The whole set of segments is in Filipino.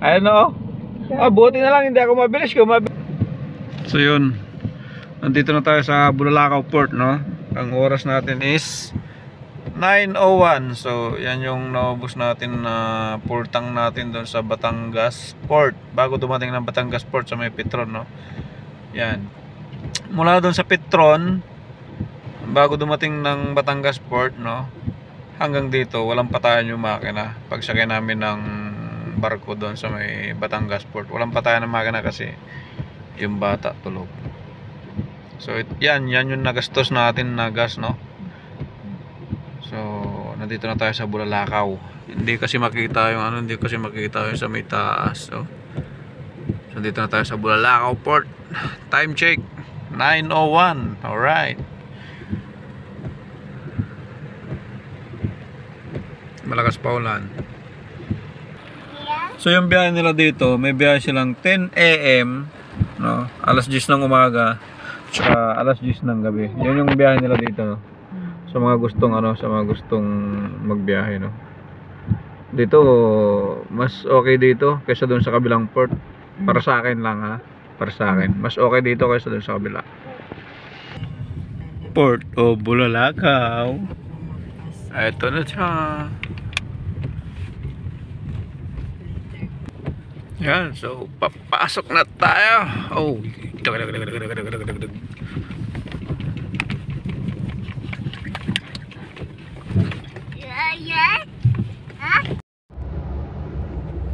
Ayan o. Buti na lang hindi ako mabilis. So yun, nandito na tayo sa Bulalakaw Port, no? Ang oras natin is 9:01. So yan yung naubos natin na full tank natin doon sa Batangas Port bago dumating ng Batangas Port sa may Petron, no? Yan. Mula doon sa Petron bago dumating ng Batangas Port, no? Hanggang dito walang patayan yung makina. Pagsakay namin ng barko doon sa may Batangas Port, walang patayan ng makina kasi yung bata tulog. So yan yung nagastos natin na gas, no? So nandito na tayo sa Bulalakaw. Hindi kasi makita yung sa may taas. So nandito na tayo sa Bulalakaw Port. Time check 9:01. Alright. Malakas pa ulan. So yung biyahe nila dito, may biyahe silang 10 AM, no? Alas 10 ng umaga, tsaka alas 10 ng gabi. Yun yung biyahe nila dito, no? Sa mga gustong magbiyahe, no? Dito mas okay dito kaysa doon sa kabilang port. Para sa akin lang, ha. Para sa akin, mas okay dito kaysa doon sa kabila. Port o Bulalakaw. Ito na siya. Yan, so papasok na tayo. Oh,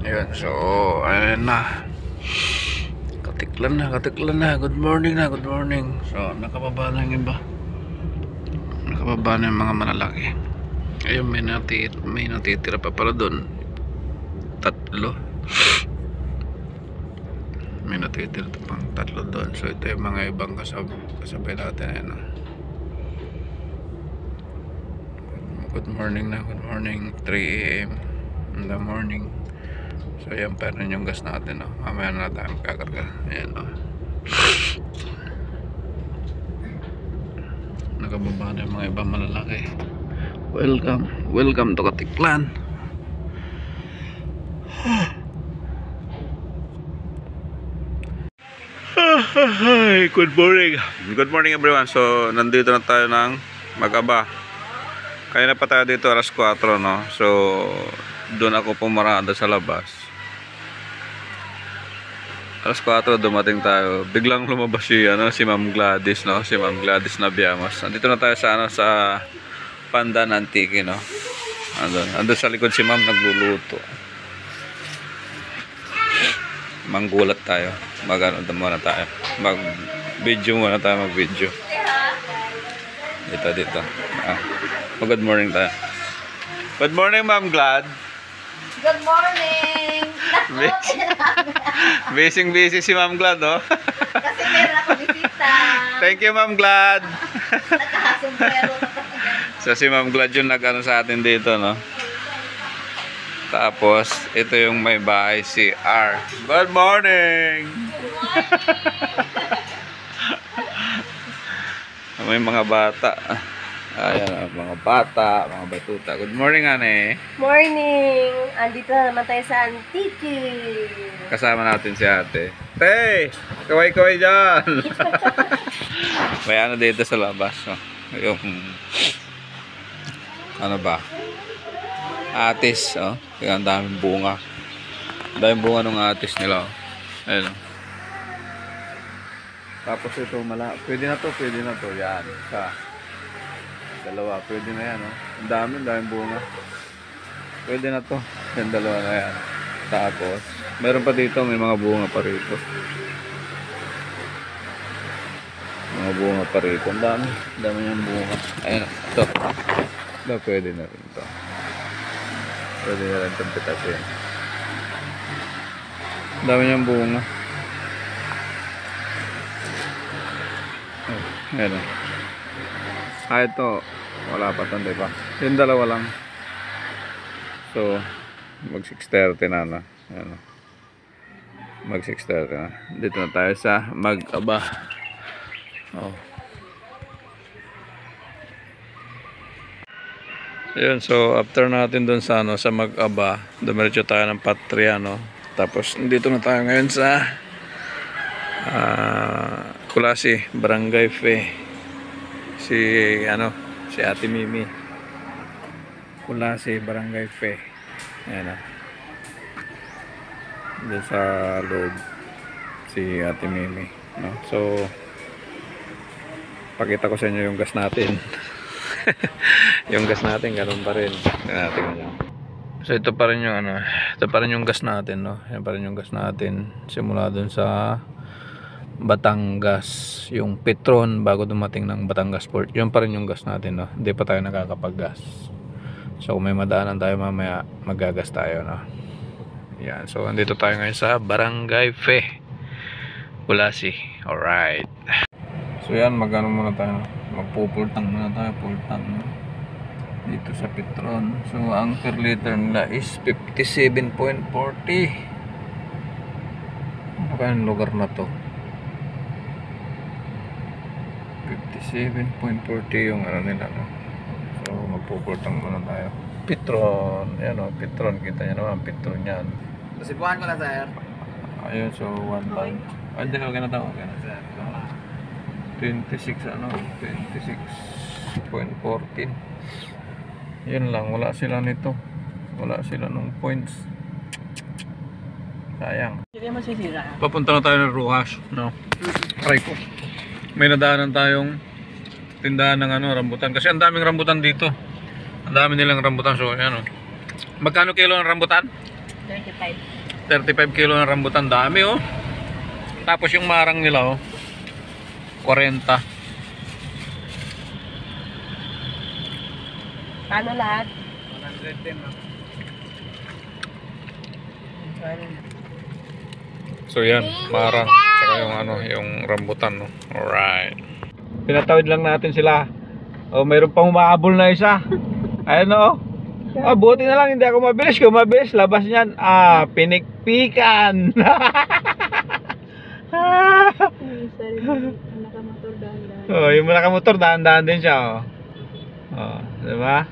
ayan, so ayan na. Katiklan na. Good morning. So nakababa na yung iba. Nakababa na yung mga malalaki. Ayun, may natitira pa pala doon. Tatlo. May natitira pang tatlo doon. So ito yung mga ibang kasabay natin. Ayan, no? Good morning. 3 AM in the morning. So yan pa rin yung gas natin, no? Mamaya na tayo magkakarga. Ayan, no? Nakababa na yung mga ibang malalaki. Welcome to Katiklan. Good morning everyone. So nandito na tayo ng Mag-aba. Kanina pa tayo dito alas 4, no? So doon ako pumarada sa labas. Alas 4 dumating tayo. Biglang lumabas si Ma'am Gladys, no? Si Ma'am Gladys Nabiamos. Nandito na tayo sa Pandan Antique, no? Andun sa likod si Ma'am nagluluto. Manggulat tayo. Mag-video muna tayo. Dito. Good morning tayo. Good morning, Ma'am Glad. Good morning. Busy si Ma'am Glad, no? Kasi meron ako bisita. Thank you, Ma'am Glad. Nakakasumbrero. So si Ma'am Glad yung nag-ano sa atin dito, no? Tapos ito yung may bahay, si R. Good morning. May mga bata. Ayan, mga bata, mga batuta. Good morning, ane. Morning. Andito na naman tayo sa Antique. Kasama natin si ate. Hey! Kaway-kaway dyan! May ano dito sa labas, no? Yung ano ba? Atis, oh. Kaya ang daming bunga. Ang daming bunga ng atis nila, oh. Ayun, oh. Tapos ito, pwede na to. Yan, isa. Dalawa, pwede na yan, oh. Ang daming bunga. Pwede na to. Yan, dalawa na yan. Tapos, meron pa dito, may mga bunga pa rito. Mga bunga pa rito. Ang dami niyang bunga. Ayan, ito. Ito, pwede na rin ito. Pwede na rin itong pitasin. Ang dami niyang bunga. Ayan, oh. Ito, wala pa ito, diba? Yung dalawa lang. So, mag 6:30 na, no? Ayan, oh. Mag 6:30 na. Dito na tayo sa Mag-aba. Oh. Ayun, so after natin dun sa sa Mag-aba, dumiretso tayo ng Patria, no? Tapos dito na tayo ngayon sa Kulasi, Barangay Fe. Si Ate Mimi. Kulasi, Barangay Fe. Ayan o. Doon sa loob si Ate Mimi, no? So pakita ko sa inyo yung gas natin. Yung gas natin ganun pa rin. So ito pa rin yung ito pa rin yung gas natin, no? Yan pa rin yung gas natin simula dun sa Batangas, yung Petron bago dumating ng Batangas Port. Yun pa rin yung gas natin, no? Hindi pa tayo nakakapag-gas. So kung may madaanan tayo mamaya, maggagas tayo, no? Yan. So andito tayo ngayon sa Barangay Fe, Kulasi. Alright. So yan, magano muna tayo. Magpupultang muna tayo, pultang, no? Dito sa Petron. So ang per liter nila is 57.40. Ano kaya yung lugar na to? 57.40 yung nila, no? So magpupultang muna tayo. Petron, yan o, Petron, kita nyo naman, Petron yan. Sibuan ko na, sir. Ayun, so 1 bag. Hindi na, okay na tayo, okay na. 26.14. Yun lang, wala sila nito. Wala sila ng points. Sayang. Hindi mo sisira. Papunta na tayo ng Ruhas, no? Try ko. May nadaanan tayong tindahan ng rambutan. Kasi ang daming rambutan dito. Ang dami nilang rambutan. So, ano. Magkano kilo ng rambutan? 35. 35 kilo ng rambutan. Dami, oh. Tapos yung marang nila, oh. 40. Paano lahat? 110 na. So yan, marang. Saka yung yung rambutan, no. Alright. Pinatawid lang natin sila. Oh, mayroon pang humahabol na isa. Ayun, oh. Buti na lang hindi ako mabilis. Kung mabilis, labas niyan. Pinikpikan. Nakamotor dahan-dahan. Oh, yung nakamotor dahan-dahan din siya, oh. Oh, di ba?